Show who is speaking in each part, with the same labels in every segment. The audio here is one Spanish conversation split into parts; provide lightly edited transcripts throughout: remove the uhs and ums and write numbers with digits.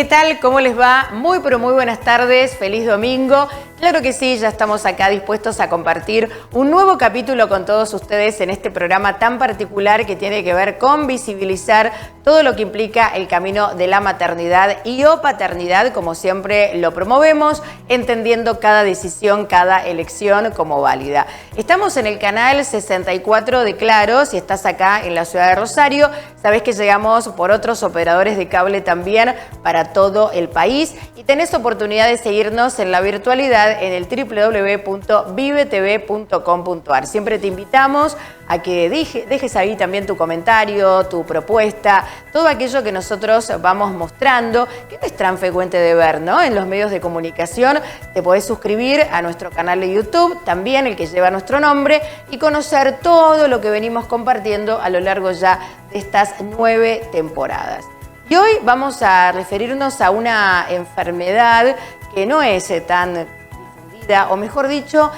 Speaker 1: tal? ¿Cómo les va? Muy pero muy buenas tardes, feliz domingo. Claro que sí, ya estamos acá dispuestos a compartir un nuevo capítulo con todos ustedes en este programa tan particular que tiene que ver con visibilizar todo lo que implica el camino de la maternidad y o paternidad, como siempre lo promovemos, entendiendo cada decisión, cada elección como válida. Estamos en el canal 64 de Claro, si estás acá en la ciudad de Rosario, sabés que llegamos por otros operadores de cable también para todo el país y tenés oportunidad de seguirnos en la virtualidad en el www.vivetv.com.ar. Siempre te invitamos a que dejes ahí también tu comentario, tu propuesta, todo aquello que nosotros vamos mostrando, que no es tan frecuente de ver, ¿no? En los medios de comunicación te podés suscribir a nuestro canal de YouTube, también el que lleva nuestro nombre, y conocer todo lo que venimos compartiendo a lo largo ya de estas 9 temporadas. Y hoy vamos a referirnos a una enfermedad que no es tan difundida, o mejor dicho,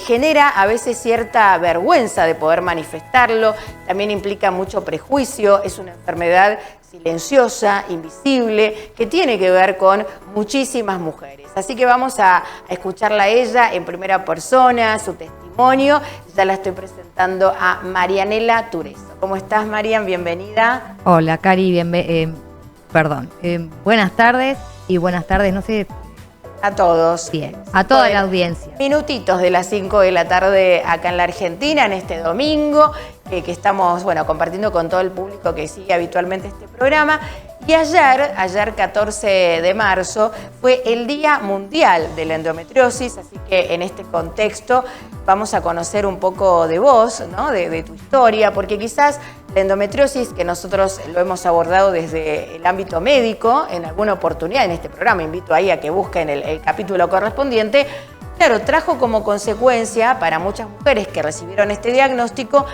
Speaker 1: genera a veces cierta vergüenza de poder manifestarlo, también implica mucho prejuicio, es una enfermedad silenciosa, invisible, que tiene que ver con muchísimas mujeres. Así que vamos a escucharla a ella en primera persona, su testimonio. Ya la estoy presentando a Marianela Tureso. ¿Cómo estás, Marian? Bienvenida.
Speaker 2: Hola, Cari, buenas tardes y buenas tardes, no sé.
Speaker 1: A todos.
Speaker 2: Bien, a toda la audiencia.
Speaker 1: Minutitos de las 5 de la tarde acá en la Argentina, en este domingo, que estamos compartiendo con todo el público que sigue habitualmente este programa. Y ayer 14 de marzo, fue el Día Mundial de la Endometriosis, así que en este contexto vamos a conocer un poco de vos, ¿no? de tu historia, porque quizás la endometriosis, que nosotros lo hemos abordado desde el ámbito médico, en alguna oportunidad en este programa, invito ahí a que busquen el capítulo correspondiente, claro, trajo como consecuencia para muchas mujeres que recibieron este diagnóstico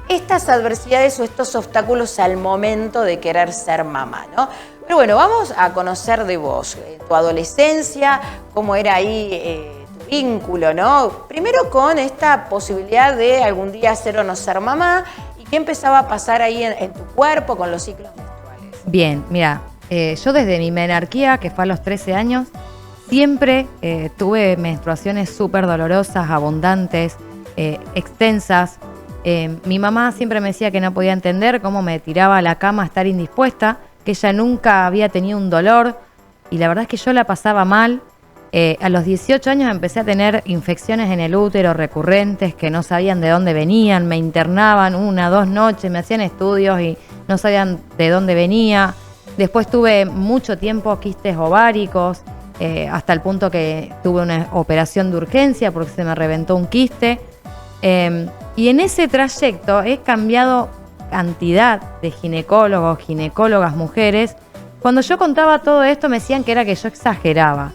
Speaker 1: estas adversidades o estos obstáculos al momento de querer ser mamá, ¿no? Pero bueno, vamos a conocer de vos, tu adolescencia, cómo era ahí tu vínculo, ¿no? Primero con esta posibilidad de algún día ser o no ser mamá, y qué empezaba a pasar ahí en tu cuerpo con los ciclos menstruales.
Speaker 2: Bien, mira, yo desde mi menarquía, que fue a los 13 años, siempre tuve menstruaciones súper dolorosas, abundantes, extensas. Mi mamá siempre me decía que no podía entender cómo me tiraba a la cama a estar indispuesta, que ella nunca había tenido un dolor, y la verdad es que yo la pasaba mal. A los 18 años empecé a tener infecciones en el útero recurrentes que no sabían de dónde venían, me internaban 1 o 2 noches, me hacían estudios y no sabían de dónde venía. Después tuve mucho tiempo quistes ováricos, hasta el punto que tuve una operación de urgencia porque se me reventó un quiste. Y en ese trayecto he cambiado cantidad de ginecólogos, ginecólogas, mujeres. Cuando yo contaba todo esto me decían que era que yo exageraba.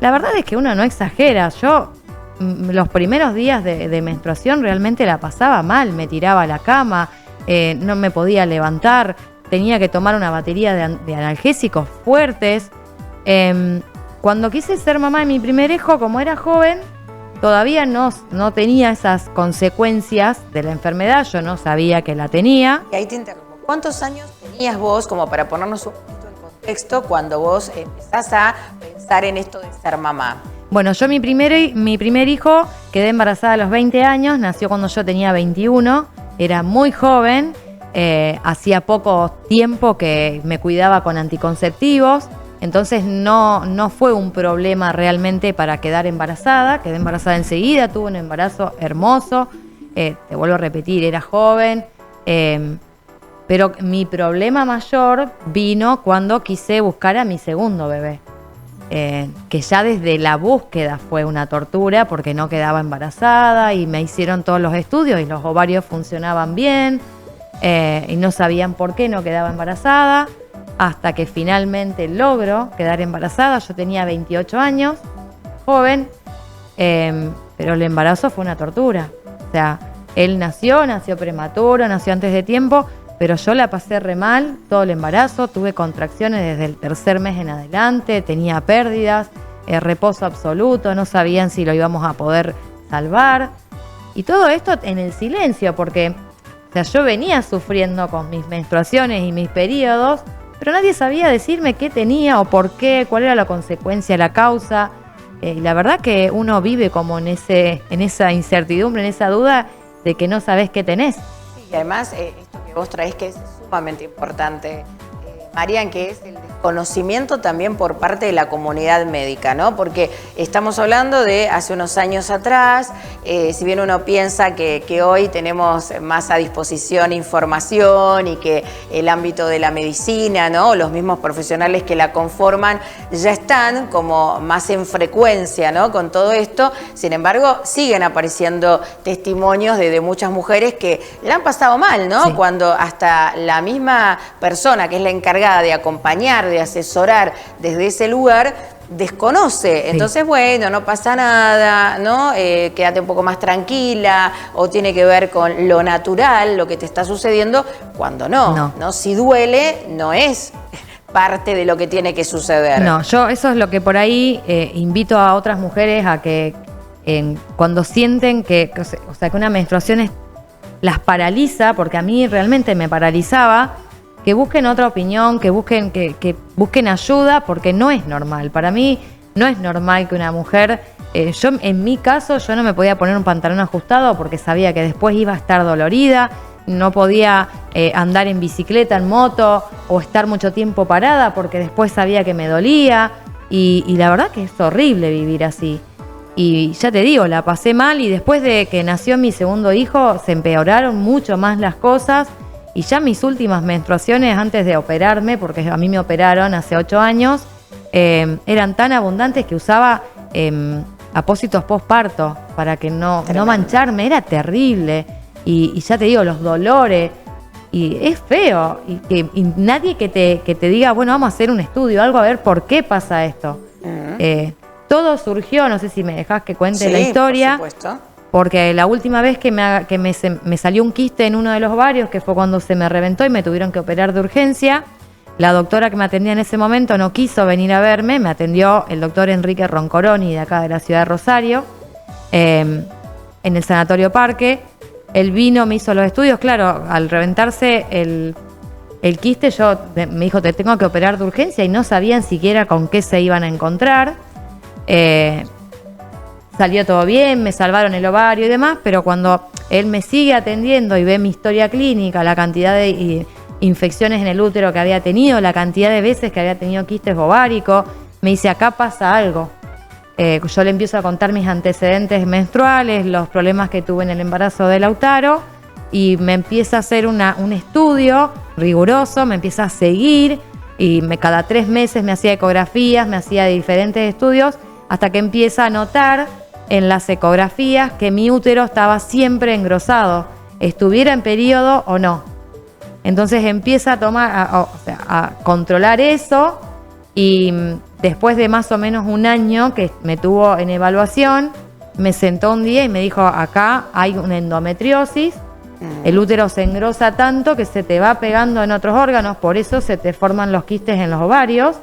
Speaker 2: La verdad es que uno no exagera. Yo los primeros días de menstruación realmente la pasaba mal. Me tiraba a la cama, no me podía levantar, tenía que tomar una batería de analgésicos fuertes. Cuando quise ser mamá de mi primer hijo, como era joven, todavía no tenía esas consecuencias de la enfermedad, yo no sabía que la tenía.
Speaker 1: Y ahí te interrumpo. ¿Cuántos años tenías vos, como para ponernos un poquito en contexto, cuando vos empezás a pensar en esto de ser mamá?
Speaker 2: Bueno, yo mi primer hijo quedé embarazada a los 20 años, nació cuando yo tenía 21, era muy joven, hacía poco tiempo que me cuidaba con anticonceptivos. Entonces no fue un problema realmente para quedar embarazada. Quedé embarazada enseguida, tuve un embarazo hermoso. Te vuelvo a repetir, era joven. Pero mi problema mayor vino cuando quise buscar a mi segundo bebé. Que ya desde la búsqueda fue una tortura porque no quedaba embarazada y me hicieron todos los estudios y los ovarios funcionaban bien. Y no sabían por qué no quedaba embarazada. Hasta que finalmente logro quedar embarazada. Yo tenía 28 años, joven, pero el embarazo fue una tortura. O sea, él nació prematuro, nació antes de tiempo, pero yo la pasé re mal todo el embarazo. Tuve contracciones desde el 3er mes en adelante, tenía pérdidas, reposo absoluto, no sabían si lo íbamos a poder salvar. Y todo esto en el silencio, porque o sea, yo venía sufriendo con mis menstruaciones y mis periodos pero nadie sabía decirme qué tenía o por qué, cuál era la consecuencia, la causa. Y la verdad que uno vive como en esa incertidumbre, en esa duda de que no sabes qué tenés.
Speaker 1: Sí, y además esto que vos traés que es sumamente importante, Marian, que es el desconocimiento también por parte de la comunidad médica, ¿no? Porque estamos hablando de hace unos años atrás, si bien uno piensa que hoy tenemos más a disposición información y que el ámbito de la medicina, ¿no? Los mismos profesionales que la conforman ya están como más en frecuencia, ¿no? Con todo esto, sin embargo, siguen apareciendo testimonios de muchas mujeres que la han pasado mal, ¿no?
Speaker 2: Sí.
Speaker 1: Cuando hasta la misma persona que es la encargada de acompañar, de asesorar desde ese lugar, desconoce. Entonces, bueno, no pasa nada, ¿no? Quédate un poco más tranquila, o tiene que ver con lo natural, lo que te está sucediendo, cuando no. Si duele, no es parte de lo que tiene que suceder.
Speaker 2: No, yo eso es lo que por ahí invito a otras mujeres a que cuando sienten que una menstruación las paraliza, porque a mí realmente me paralizaba, que busquen otra opinión, que busquen ayuda, porque no es normal. Para mí no es normal que una mujer, en mi caso, yo no me podía poner un pantalón ajustado porque sabía que después iba a estar dolorida, no podía andar en bicicleta, en moto, o estar mucho tiempo parada porque después sabía que me dolía, y la verdad que es horrible vivir así. Y ya te digo, la pasé mal, y después de que nació mi segundo hijo se empeoraron mucho más las cosas. Y ya mis últimas menstruaciones antes de operarme, porque a mí me operaron hace 8 años, eran tan abundantes que usaba apósitos postparto para que no mancharme. Era terrible. Y ya te digo, los dolores. Y es feo. Y nadie que te diga, bueno, vamos a hacer un estudio, algo a ver por qué pasa esto. Todo surgió, no sé si me dejás que cuente la historia.
Speaker 1: Por supuesto.
Speaker 2: Porque la última vez que me salió un quiste en uno de los ovarios, que fue cuando se me reventó y me tuvieron que operar de urgencia, la doctora que me atendía en ese momento no quiso venir a verme, me atendió el doctor Enrique Roncoroni, de acá de la ciudad de Rosario, en el Sanatorio Parque. Él vino, me hizo los estudios, claro, al reventarse el quiste, me dijo, te tengo que operar de urgencia, y no sabían siquiera con qué se iban a encontrar. Salió todo bien, me salvaron el ovario y demás, pero cuando él me sigue atendiendo y ve mi historia clínica, la cantidad de infecciones en el útero que había tenido, la cantidad de veces que había tenido quistes ováricos, me dice, acá pasa algo. Yo le empiezo a contar mis antecedentes menstruales, los problemas que tuve en el embarazo de Lautaro, y me empieza a hacer un estudio riguroso, me empieza a seguir, y cada 3 meses me hacía ecografías, me hacía diferentes estudios, hasta que empieza a notar en las ecografías que mi útero estaba siempre engrosado, estuviera en periodo o no. Entonces empieza a controlar eso, y después de más o menos un año que me tuvo en evaluación, me sentó un día y me dijo, acá hay una endometriosis, el útero se engrosa tanto que se te va pegando en otros órganos, por eso se te forman los quistes en los ovarios,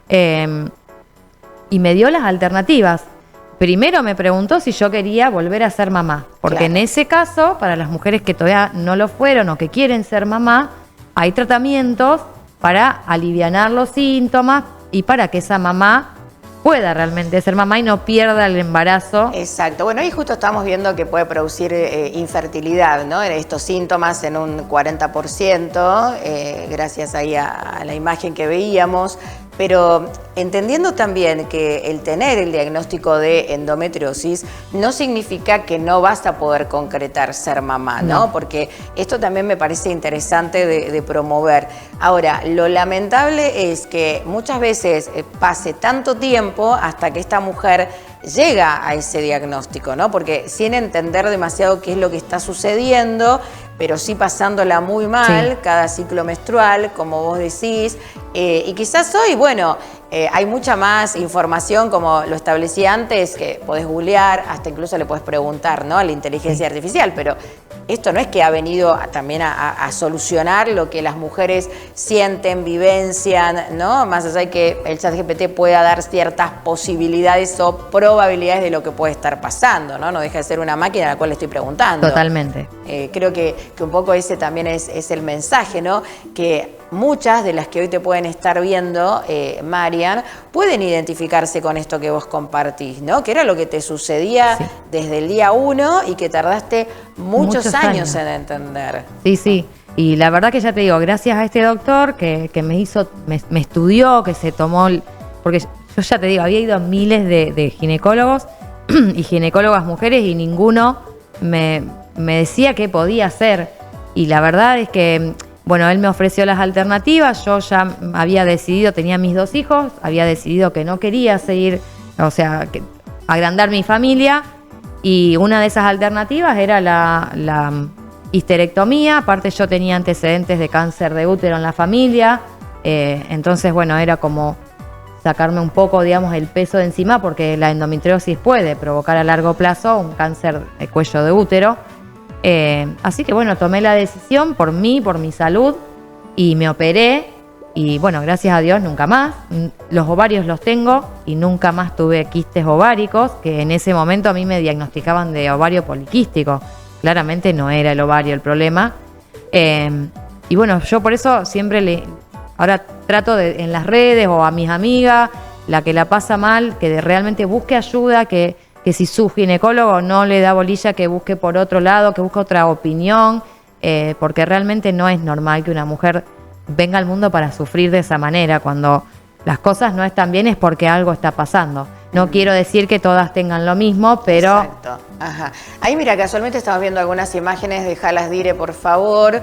Speaker 2: y me dio las alternativas. Primero me preguntó si yo quería volver a ser mamá, porque en ese caso, para las mujeres que todavía no lo fueron o que quieren ser mamá, hay tratamientos para alivianar los síntomas y para que esa mamá pueda realmente ser mamá y no pierda el embarazo.
Speaker 1: Exacto. Bueno, ahí justo estamos viendo que puede producir infertilidad, ¿no? Estos síntomas en un 40%, gracias ahí a la imagen que veíamos. Pero entendiendo también que el tener el diagnóstico de endometriosis no significa que no vas a poder concretar ser mamá, ¿no? Porque esto también me parece interesante de promover. Ahora, lo lamentable es que muchas veces pase tanto tiempo hasta que esta mujer llega a ese diagnóstico, ¿no? Porque sin entender demasiado qué es lo que está sucediendo, pero sí pasándola muy mal, cada ciclo menstrual, como vos decís, y quizás hoy, bueno, hay mucha más información, como lo establecí antes, que podés googlear, hasta incluso le podés preguntar, ¿no?, a la inteligencia artificial, pero esto no es que ha venido también a solucionar lo que las mujeres sienten, vivencian, ¿no? Más allá de que el ChatGPT pueda dar ciertas posibilidades o probabilidades de lo que puede estar pasando, ¿no? No deja de ser una máquina a la cual le estoy preguntando.
Speaker 2: Totalmente.
Speaker 1: Creo que un poco ese también es el mensaje, ¿no? Que muchas de las que hoy te pueden estar viendo, Marian, pueden identificarse con esto que vos compartís, ¿no? Que era lo que te sucedía desde el día 1 y que tardaste muchos años en entender.
Speaker 2: Sí, sí. Y la verdad que ya te digo, gracias a este doctor que me estudió, que se tomó, porque yo ya te digo, había ido a miles de ginecólogos y ginecólogas mujeres y ninguno me decía qué podía hacer. Y la verdad es que, bueno, él me ofreció las alternativas, yo ya había decidido, tenía mis 2 hijos, había decidido que no quería seguir, o sea, agrandar mi familia, y una de esas alternativas era la histerectomía. Aparte yo tenía antecedentes de cáncer de útero en la familia, entonces, bueno, era como sacarme un poco, digamos, el peso de encima, porque la endometriosis puede provocar a largo plazo un cáncer de cuello de útero. Así que bueno, tomé la decisión por mí, por mi salud, y me operé. Y bueno, gracias a Dios nunca más. Los ovarios los tengo y nunca más tuve quistes ováricos, que en ese momento a mí me diagnosticaban de ovario poliquístico. Claramente no era el ovario el problema. Y bueno, yo por eso siempre ahora trato en las redes o a mis amigas, la que la pasa mal, que realmente busque ayuda, que si su ginecólogo no le da bolilla, que busque por otro lado, que busque otra opinión, porque realmente no es normal que una mujer venga al mundo para sufrir de esa manera. Cuando las cosas no están bien es porque algo está pasando. No quiero decir que todas tengan lo mismo, pero...
Speaker 1: Exacto. Ajá. Ahí mira, casualmente estamos viendo algunas imágenes, dejalas, Dire, por favor.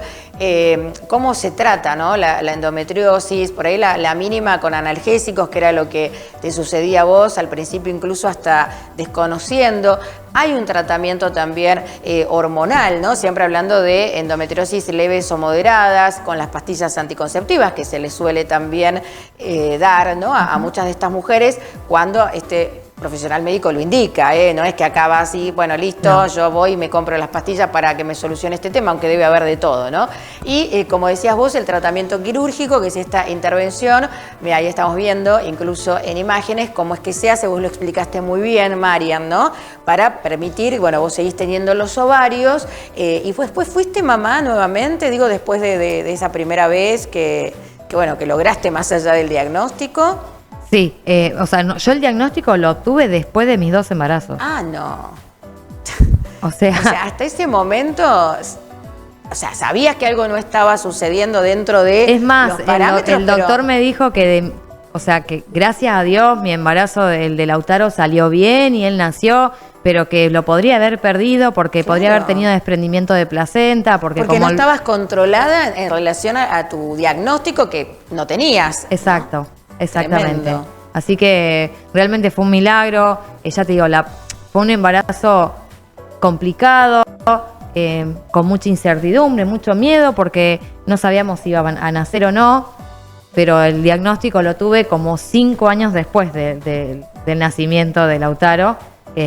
Speaker 1: Cómo se trata, ¿no? La endometriosis, por ahí la mínima con analgésicos, que era lo que te sucedía a vos, al principio incluso hasta desconociendo. Hay un tratamiento también hormonal, ¿no? Siempre hablando de endometriosis leves o moderadas, con las pastillas anticonceptivas que se les suele también dar, ¿no? A muchas de estas mujeres cuando profesional médico lo indica, no es que acaba así, bueno, listo, no. Yo voy y me compro las pastillas para que me solucione este tema, aunque debe haber de todo, ¿no? Y como decías vos, el tratamiento quirúrgico, que es esta intervención, mira, ahí estamos viendo, incluso en imágenes, cómo es que se hace, vos lo explicaste muy bien, Marian, ¿no? Para permitir, bueno, vos seguís teniendo los ovarios, y después fuiste mamá nuevamente, digo, después de esa primera vez que lograste más allá del diagnóstico.
Speaker 2: Sí, o sea, yo el diagnóstico lo obtuve después de mis 2 embarazos.
Speaker 1: Ah, no.
Speaker 2: O sea,
Speaker 1: hasta ese momento, o sea, sabías que algo no estaba sucediendo dentro de
Speaker 2: es más,
Speaker 1: los parámetros,
Speaker 2: el doctor me dijo que, que gracias a Dios mi embarazo del de Lautaro salió bien y él nació, pero que lo podría haber perdido porque podría haber tenido desprendimiento de placenta. Porque como
Speaker 1: no estabas controlada en relación a tu diagnóstico que no tenías.
Speaker 2: Exacto.
Speaker 1: ¿No?
Speaker 2: Exactamente.
Speaker 1: Tremendo.
Speaker 2: Así que realmente fue un milagro. Ya te digo, fue un embarazo complicado, con mucha incertidumbre, mucho miedo, porque no sabíamos si iban a nacer o no, pero el diagnóstico lo tuve como 5 años después del nacimiento de Lautaro,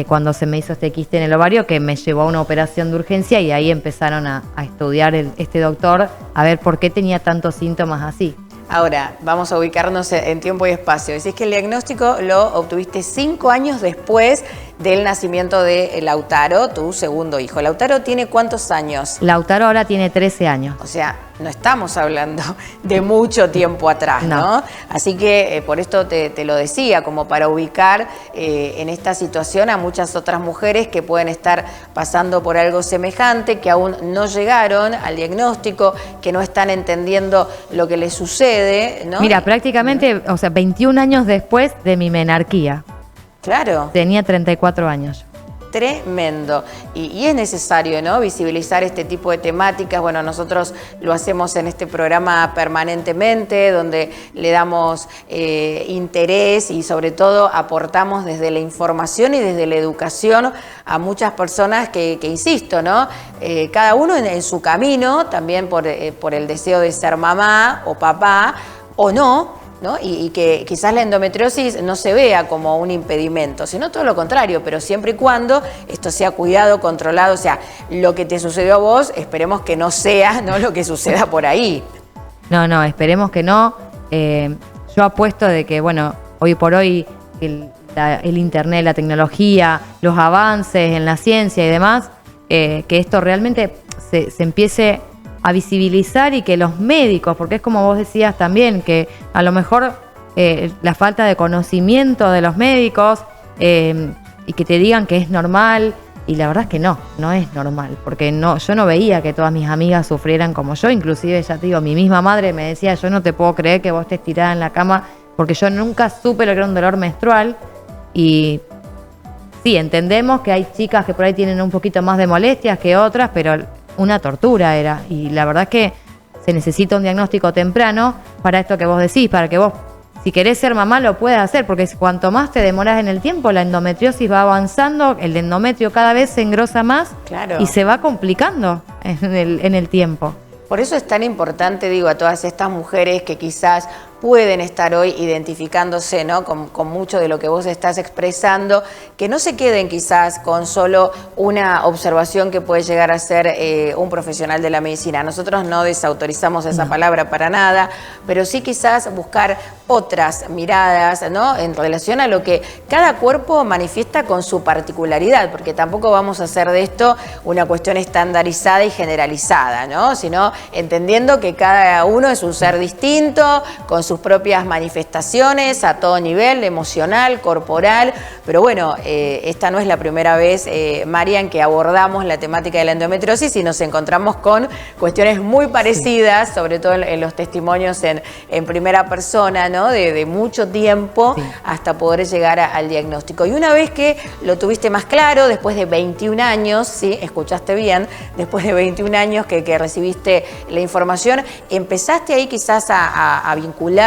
Speaker 2: cuando se me hizo este quiste en el ovario, que me llevó a una operación de urgencia, y ahí empezaron a estudiar este doctor a ver por qué tenía tantos síntomas así.
Speaker 1: Ahora, vamos a ubicarnos en tiempo y espacio. Decís que el diagnóstico lo obtuviste 5 años después del nacimiento de Lautaro, tu segundo hijo. ¿Lautaro tiene cuántos años?
Speaker 2: Lautaro ahora tiene 13 años.
Speaker 1: O sea, no estamos hablando de mucho tiempo atrás, ¿no? Así que por esto te lo decía, como para ubicar en esta situación a muchas otras mujeres que pueden estar pasando por algo semejante, que aún no llegaron al diagnóstico, que no están entendiendo lo que les sucede, ¿no?
Speaker 2: Mira, prácticamente, 21 años después de mi menarquía.
Speaker 1: Claro.
Speaker 2: Tenía 34 años.
Speaker 1: Tremendo. Y es necesario, ¿no?, visibilizar este tipo de temáticas. Bueno, nosotros lo hacemos en este programa permanentemente, donde le damos interés y sobre todo aportamos desde la información y desde la educación a muchas personas que insisto, ¿no? Cada uno en su camino, también por el deseo de ser mamá o papá o no, ¿no? Y que quizás la endometriosis no se vea como un impedimento, sino todo lo contrario, pero siempre y cuando esto sea cuidado, controlado. O sea, lo que te sucedió a vos, esperemos que no sea, ¿no?, lo que suceda por ahí.
Speaker 2: No, esperemos que no. Yo apuesto de que, bueno, hoy por hoy el internet, la tecnología, los avances en la ciencia y demás, que esto realmente se empiece a visibilizar y que los médicos, porque es como vos decías también, que a lo mejor la falta de conocimiento de los médicos y que te digan que es normal, y la verdad es que no es normal, porque yo no veía que todas mis amigas sufrieran como yo, inclusive ya te digo, mi misma madre me decía, yo no te puedo creer que vos estés tirada en la cama, porque yo nunca supe lo que era un dolor menstrual. Y sí, entendemos que hay chicas que por ahí tienen un poquito más de molestias que otras, pero una tortura era. Y la verdad es que se necesita un diagnóstico temprano para esto que vos decís, para que vos, si querés ser mamá, lo puedas hacer, porque cuanto más te demoras en el tiempo, la endometriosis va avanzando, el endometrio cada vez se engrosa más, claro, y se va complicando en el tiempo.
Speaker 1: Por eso es tan importante, digo, a todas estas mujeres que quizás pueden estar hoy identificándose, ¿no?, con mucho de lo que vos estás expresando, que no se queden quizás con solo una observación que puede llegar a ser un profesional de la medicina. Nosotros no desautorizamos esa palabra para nada, pero sí quizás buscar otras miradas, ¿no?, en relación a lo que cada cuerpo manifiesta con su particularidad, porque tampoco vamos a hacer de esto una cuestión estandarizada y generalizada, ¿no?, sino entendiendo que cada uno es un ser distinto, con sus propias manifestaciones a todo nivel, emocional, corporal, pero bueno, esta no es la primera vez, Marian, que abordamos la temática de la endometriosis y nos encontramos con cuestiones muy parecidas, sí, sobre todo en los testimonios en primera persona, ¿no?, de mucho tiempo, sí, hasta poder llegar al diagnóstico. Y una vez que lo tuviste más claro, después de 21 años, sí, escuchaste bien, después de 21 años que recibiste la información, empezaste ahí quizás a vincularte,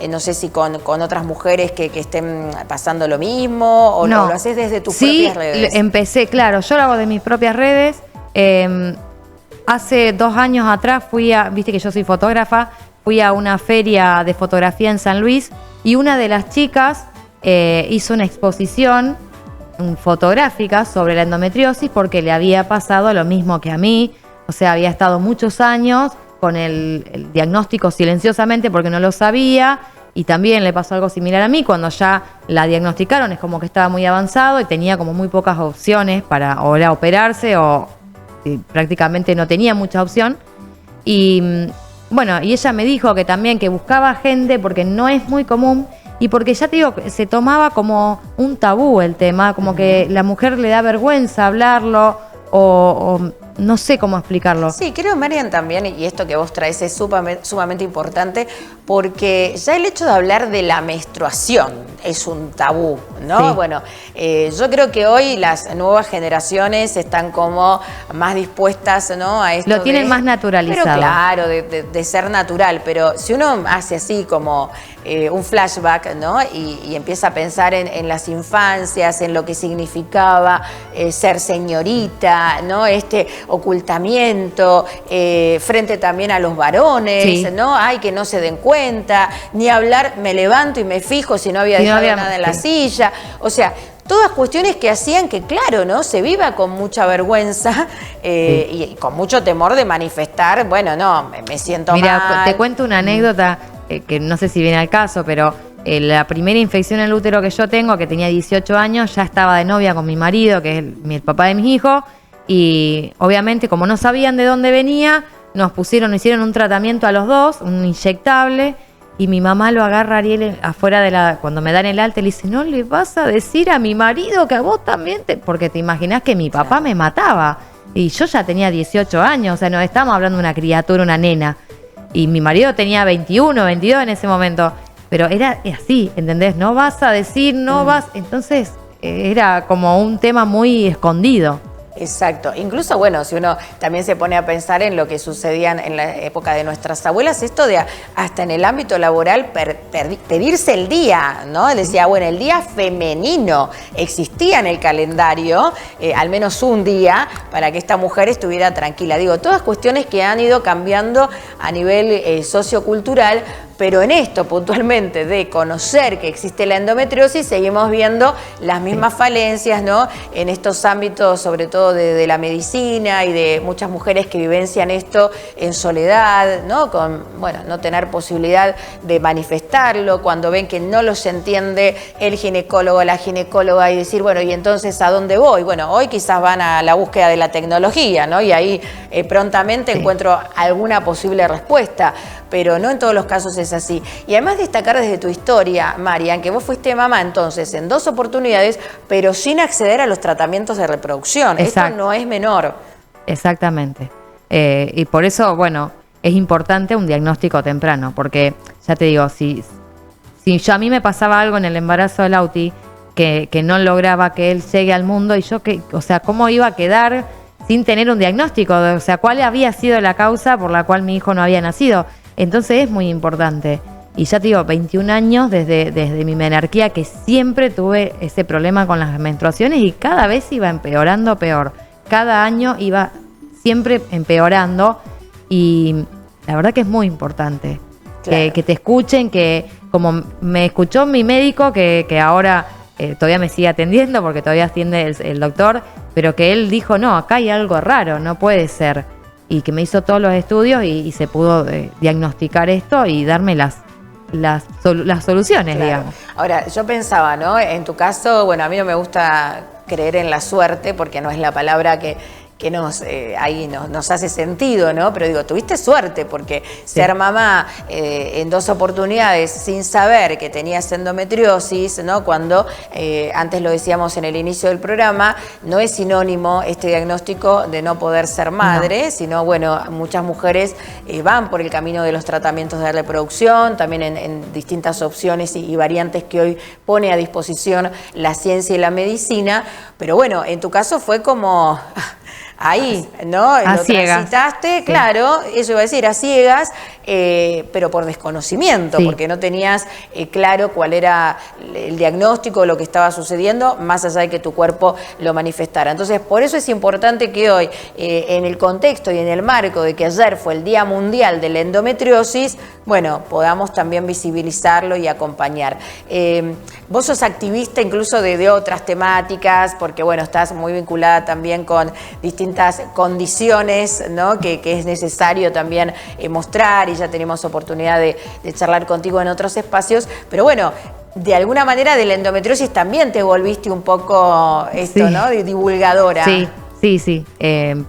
Speaker 1: no sé si con otras mujeres que estén pasando lo mismo, o no, lo haces desde tus propias redes. Sí,
Speaker 2: empecé, claro, yo lo hago de mis propias redes. Hace 2 años atrás viste que yo soy fotógrafa, fui a una feria de fotografía en San Luis y una de las chicas hizo una exposición fotográfica sobre la endometriosis porque le había pasado lo mismo que a mí, o sea, había estado muchos años con el diagnóstico silenciosamente porque no lo sabía, y también le pasó algo similar a mí. Cuando ya la diagnosticaron es como que estaba muy avanzado y tenía como muy pocas opciones para o era operarse o prácticamente no tenía mucha opción. Y bueno, y ella me dijo que también que buscaba gente porque no es muy común y porque ya te digo, se tomaba como un tabú el tema, como que la mujer le da vergüenza hablarlo o no sé cómo explicarlo.
Speaker 1: Sí, creo, Marian, también, y esto que vos traes es sumamente importante, porque ya el hecho de hablar de la menstruación es un tabú, ¿no? Sí. Bueno, yo creo que hoy las nuevas generaciones están como más dispuestas, ¿no?, a esto.
Speaker 2: Lo tienen más naturalizado.
Speaker 1: Pero claro, de ser natural, pero si uno hace así como un flashback, ¿no?, y empieza a pensar en las infancias, en lo que significaba ser señorita, ¿no?, este ocultamiento frente también a los varones, sí, ¿no?, ay, que no se den cuenta, ni hablar, me levanto y me fijo si no había dejado nada en la silla, o sea, todas cuestiones que hacían que, claro, ¿no?, se viva con mucha vergüenza y con mucho temor de manifestar, bueno, no, me siento mal.
Speaker 2: Mira, te cuento una anécdota que no sé si viene al caso, pero la primera infección en el útero que yo tengo, que tenía 18 años, ya estaba de novia con mi marido, que es el papá de mis hijos, y obviamente como no sabían de dónde venía, nos hicieron un tratamiento a los dos, un inyectable, y mi mamá lo agarra a Ariel afuera cuando me dan el alta, y le dice, ¿no le vas a decir a mi marido que a vos también porque te imaginás que mi papá me mataba? Y yo ya tenía 18 años, o sea, no estamos hablando de una criatura, una nena. Y mi marido tenía 21, 22 en ese momento. Pero era así, ¿entendés? No vas a decir, no vas. Entonces era como un tema muy escondido.
Speaker 1: Exacto. Incluso, bueno, si uno también se pone a pensar en lo que sucedía en la época de nuestras abuelas, esto de hasta en el ámbito laboral pedirse el día, ¿no? Decía, bueno, el día femenino existía en el calendario, al menos un día, para que esta mujer estuviera tranquila. Digo, todas cuestiones que han ido cambiando a nivel sociocultural, pero en esto puntualmente de conocer que existe la endometriosis, seguimos viendo las mismas falencias, ¿no? En estos ámbitos, sobre todo de la medicina y de muchas mujeres que vivencian esto en soledad, ¿no? Con, bueno, no tener posibilidad de manifestarlo, cuando ven que no los entiende el ginecólogo, la ginecóloga, y decir, bueno, ¿y entonces a dónde voy? Bueno, hoy quizás van a la búsqueda de la tecnología, ¿no? Y ahí prontamente encuentro alguna posible respuesta, pero no en todos los casos es así. Y además destacar desde tu historia, Marian, que vos fuiste mamá entonces en 2 oportunidades, pero sin acceder a los tratamientos de reproducción.
Speaker 2: Exacto.
Speaker 1: Esto no es menor.
Speaker 2: Exactamente. Y por eso, bueno, es importante un diagnóstico temprano, porque ya te digo, si yo a mí me pasaba algo en el embarazo de Lauti, que no lograba que él llegue al mundo, y yo, o sea, ¿cómo iba a quedar sin tener un diagnóstico? O sea, ¿cuál había sido la causa por la cual mi hijo no había nacido? Entonces es muy importante. Y ya te digo, 21 años desde mi menarquía, que siempre tuve ese problema con las menstruaciones y cada vez iba empeorando peor. Cada año iba siempre empeorando y la verdad que es muy importante. Claro. Que te escuchen, que como me escuchó mi médico, que ahora todavía me sigue atendiendo porque todavía atiende el doctor, pero que él dijo, no, acá hay algo raro, no puede ser. Y que me hizo todos los estudios y se pudo diagnosticar esto y darme las soluciones, claro, digamos.
Speaker 1: Ahora, yo pensaba, ¿no? En tu caso, bueno, a mí no me gusta creer en la suerte porque no es la palabra que ahí nos hace sentido, ¿no? Pero digo, tuviste suerte porque ser mamá en 2 oportunidades sin saber que tenías endometriosis, ¿no? Cuando antes lo decíamos en el inicio del programa, no es sinónimo este diagnóstico de no poder ser madre, sino, bueno, muchas mujeres van por el camino de los tratamientos de reproducción, también en distintas opciones y variantes que hoy pone a disposición la ciencia y la medicina, pero bueno, en tu caso fue como ahí, ¿no?
Speaker 2: A
Speaker 1: lo
Speaker 2: ciegas.
Speaker 1: Transitaste,
Speaker 2: Sí.
Speaker 1: Claro, eso iba a decir, a ciegas, pero por desconocimiento,
Speaker 2: Sí.
Speaker 1: porque no tenías claro cuál era el diagnóstico, lo que estaba sucediendo, más allá de que tu cuerpo lo manifestara. Entonces, por eso es importante que hoy, en el contexto y en el marco de que ayer fue el Día Mundial de la Endometriosis, bueno, podamos también visibilizarlo y acompañar. Vos sos activista incluso de otras temáticas, porque bueno, estás muy vinculada también con distintas condiciones, ¿no? que es necesario también mostrar, y ya tenemos oportunidad de charlar contigo en otros espacios, pero bueno, de alguna manera de la endometriosis también te volviste un poco esto,
Speaker 2: Sí.
Speaker 1: ¿no? De divulgadora.
Speaker 2: Sí,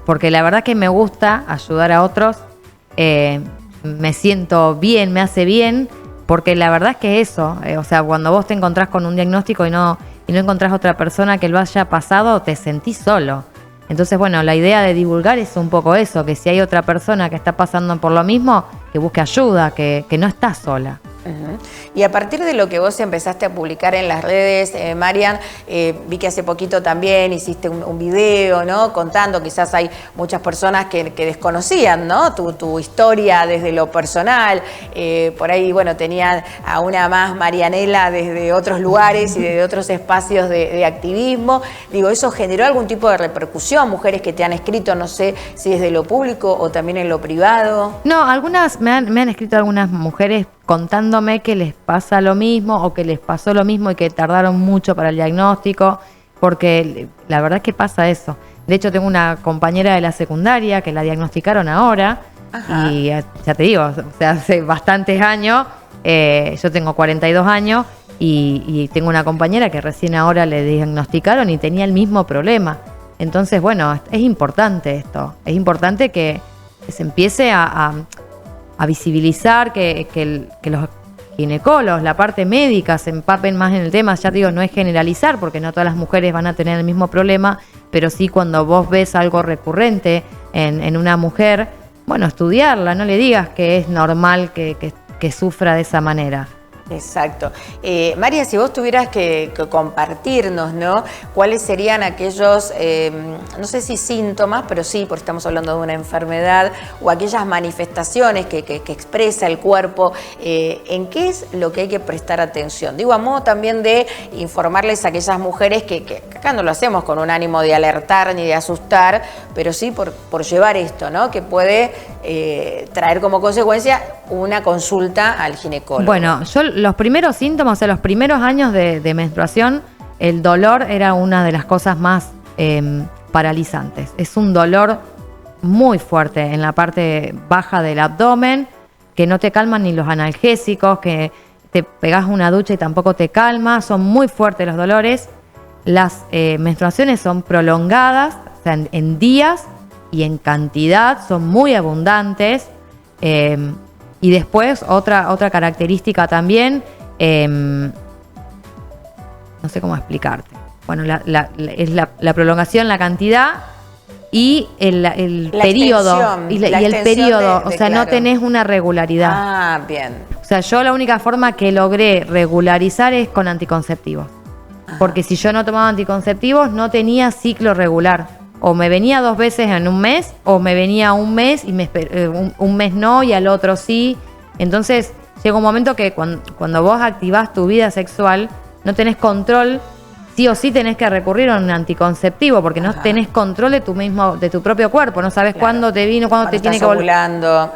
Speaker 2: porque la verdad que me gusta ayudar a otros, me siento bien, me hace bien, porque la verdad es que eso, o sea, cuando vos te encontrás con un diagnóstico y no encontrás otra persona que lo haya pasado, te sentís solo. Entonces, bueno, la idea de divulgar es un poco eso, que si hay otra persona que está pasando por lo mismo, que busque ayuda, que no está sola.
Speaker 1: Uh-huh. Y a partir de lo que vos empezaste a publicar en las redes, Marian, vi que hace poquito también hiciste un video, ¿no? Contando, quizás hay muchas personas que desconocían, ¿no? Tu historia desde lo personal. Por ahí, bueno, tenían a una más Marianela desde otros lugares y desde otros espacios de activismo. Digo, ¿eso generó algún tipo de repercusión? Mujeres que te han escrito, no sé si desde lo público o también en lo privado.
Speaker 2: No, algunas me han escrito algunas mujeres contándome que les pasa lo mismo o que les pasó lo mismo y que tardaron mucho para el diagnóstico, porque la verdad es que pasa eso. De hecho, tengo una compañera de la secundaria que la diagnosticaron ahora. Ajá. Y ya te digo, o sea, hace bastantes años, yo tengo 42 años y tengo una compañera que recién ahora le diagnosticaron y tenía el mismo problema. Entonces, bueno, es importante esto, es importante que se empiece a visibilizar, que los ginecólogos, la parte médica, se empapen más en el tema. Ya te digo, no es generalizar, porque no todas las mujeres van a tener el mismo problema, pero sí cuando vos ves algo recurrente en una mujer, bueno, estudiarla, no le digas que es normal que sufra de esa manera.
Speaker 1: Exacto. María, si vos tuvieras que compartirnos, ¿no? ¿Cuáles serían aquellos, no sé si síntomas, pero sí, porque estamos hablando de una enfermedad, o aquellas manifestaciones que expresa el cuerpo, ¿en qué es lo que hay que prestar atención? Digo, a modo también de informarles a aquellas mujeres que acá no lo hacemos con un ánimo de alertar ni de asustar, pero sí por llevar esto, ¿no? Que puede traer como consecuencia una consulta al ginecólogo.
Speaker 2: Bueno, yo los primeros síntomas, o sea, los primeros años de menstruación, el dolor era una de las cosas más paralizantes. Es un dolor muy fuerte en la parte baja del abdomen, que no te calman ni los analgésicos, que te pegas una ducha y tampoco te calma. Son muy fuertes los dolores. Las menstruaciones son prolongadas, o sea, en días y en cantidad, son muy abundantes. Y después otra característica también, no sé cómo explicarte. Bueno, es la prolongación, la cantidad y el periodo. Y el periodo, o sea, claro, no tenés una regularidad.
Speaker 1: Ah, bien.
Speaker 2: O sea, yo la única forma que logré regularizar es con anticonceptivos. Ajá. Porque si yo no tomaba anticonceptivos, no tenía ciclo regular. O me venía 2 veces en un mes, o me venía un mes y un mes no y al otro sí. Entonces llega un momento que cuando vos activás tu vida sexual, no tenés control, sí o sí tenés que recurrir a un anticonceptivo, porque no tenés control de tu propio cuerpo, no sabes cuándo te vino, cuándo te tiene que volver.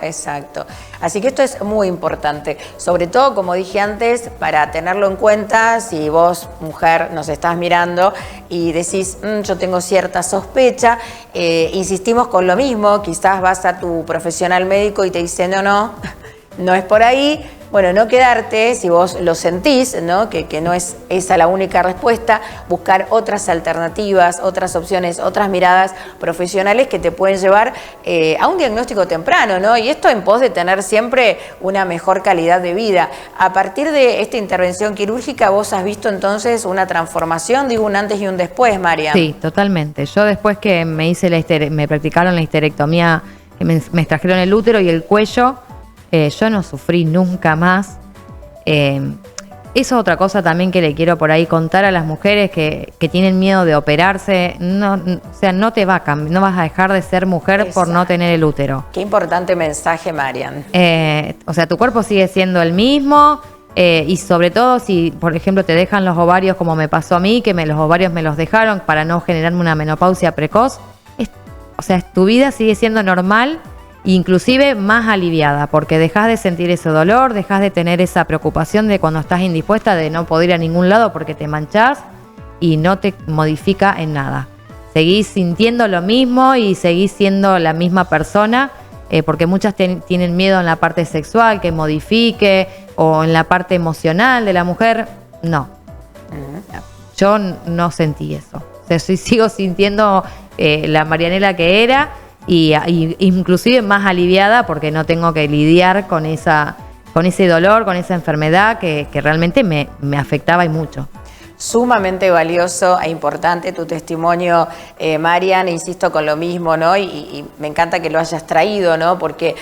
Speaker 1: Exacto. Así que esto es muy importante, sobre todo, como dije antes, para tenerlo en cuenta si vos, mujer, nos estás mirando y decís, yo tengo cierta sospecha, insistimos con lo mismo, quizás vas a tu profesional médico y te dice, no es por ahí. Bueno, no quedarte, si vos lo sentís, ¿no? Que no es esa la única respuesta, buscar otras alternativas, otras opciones, otras miradas profesionales que te pueden llevar a un diagnóstico temprano, ¿no? Y esto en pos de tener siempre una mejor calidad de vida. A partir de esta intervención quirúrgica, ¿vos has visto entonces una transformación, digo, un antes y un después, María?
Speaker 2: Sí, totalmente. Yo después que me practicaron la histerectomía, que me extrajeron el útero y el cuello, yo no sufrí nunca más. Eso es otra cosa también que le quiero por ahí contar a las mujeres que tienen miedo de operarse. O sea, no vas a dejar de ser mujer. Exacto. Por no tener el útero.
Speaker 1: Qué importante mensaje, Marian.
Speaker 2: O sea, tu cuerpo sigue siendo el mismo. Y sobre todo si, por ejemplo, te dejan los ovarios, como me pasó a mí, que los ovarios me los dejaron para no generarme una menopausia precoz. O sea, tu vida sigue siendo normal, inclusive más aliviada, porque dejas de sentir ese dolor, dejas de tener esa preocupación de cuando estás indispuesta de no poder ir a ningún lado porque te manchás, y no te modifica en nada. Seguís sintiendo lo mismo y seguís siendo la misma persona, porque muchas tienen miedo en la parte sexual, que modifique, o en la parte emocional de la mujer. No. Yo no sentí eso. O sea, sigo sintiendo la Marianela que era, y inclusive más aliviada, porque no tengo que lidiar con ese dolor, con esa enfermedad que realmente me afectaba y mucho.
Speaker 1: Sumamente valioso e importante tu testimonio, Marian, insisto con lo mismo, ¿no? Y me encanta que lo hayas traído, ¿no? Porque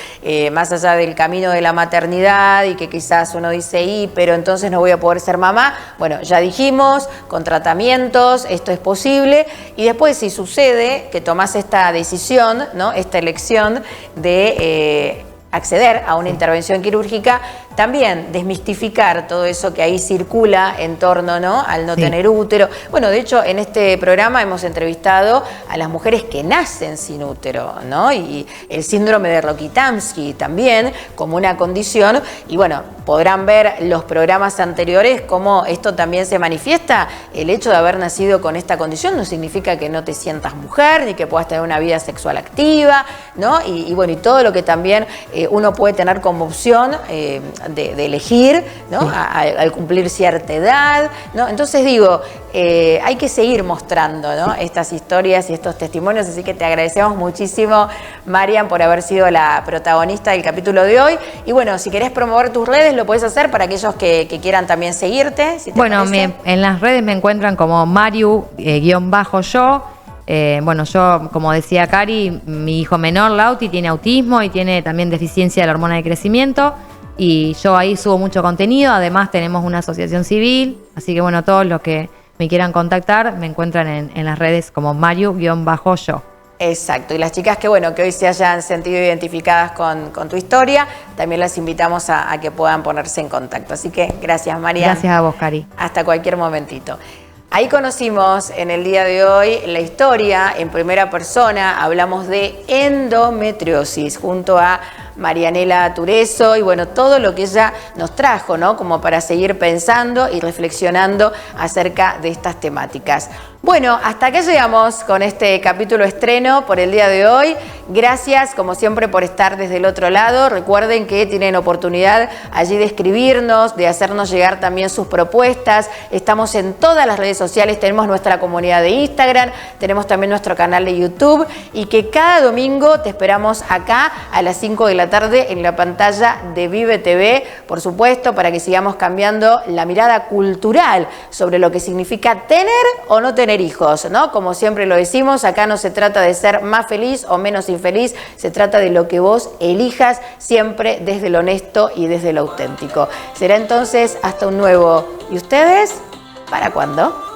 Speaker 1: más allá del camino de la maternidad y que quizás uno dice, pero entonces no voy a poder ser mamá, bueno, ya dijimos, con tratamientos, esto es posible, y después si sucede que tomás esta decisión, ¿no? Esta elección de acceder a una intervención quirúrgica, también desmistificar todo eso que ahí circula en torno, ¿no?, al no tener útero. Bueno, de hecho, en este programa hemos entrevistado a las mujeres que nacen sin útero, ¿no? Y el síndrome de Rokitansky también como una condición. Y bueno, podrán ver los programas anteriores cómo esto también se manifiesta. El hecho de haber nacido con esta condición no significa que no te sientas mujer ni que puedas tener una vida sexual activa, ¿no? Y bueno, y todo lo que también uno puede tener como opción de elegir, ¿no? Sí. Al cumplir cierta edad, ¿no? Entonces digo, hay que seguir mostrando, ¿no?, estas historias y estos testimonios, así que te agradecemos muchísimo, Marian, por haber sido la protagonista del capítulo de hoy. Y bueno, si querés promover tus redes, lo podés hacer para aquellos que quieran también seguirte. Si te parece.
Speaker 2: En las redes me encuentran como Mariu_yo. Bueno, yo, como decía Cari, mi hijo menor, Lauti, tiene autismo y tiene también deficiencia de la hormona de crecimiento. Y yo ahí subo mucho contenido, además tenemos una asociación civil, así que bueno, todos los que me quieran contactar me encuentran en las redes como Mario-yo.
Speaker 1: Exacto, y las chicas que bueno, que hoy se hayan sentido identificadas con tu historia, también las invitamos a que puedan ponerse en contacto. Así que gracias, María.
Speaker 2: Gracias a vos, Cari.
Speaker 1: Hasta cualquier momentito. Ahí conocimos en el día de hoy la historia en primera persona, hablamos de endometriosis junto a Marianela Tureso y bueno, todo lo que ella nos trajo, ¿no? Como para seguir pensando y reflexionando acerca de estas temáticas. Bueno, hasta acá llegamos con este capítulo estreno por el día de hoy. Gracias, como siempre, por estar desde el otro lado. Recuerden que tienen oportunidad allí de escribirnos, de hacernos llegar también sus propuestas. Estamos en todas las redes sociales, tenemos nuestra comunidad de Instagram, tenemos también nuestro canal de YouTube y que cada domingo te esperamos acá a las 5 de la tarde en la pantalla de Vive TV, por supuesto, para que sigamos cambiando la mirada cultural sobre lo que significa tener o no tener hijos, ¿no? Como siempre lo decimos, acá no se trata de ser más feliz o menos infeliz, se trata de lo que vos elijas, siempre desde lo honesto y desde lo auténtico. Será entonces hasta un nuevo. ¿Y ustedes? ¿Para cuándo?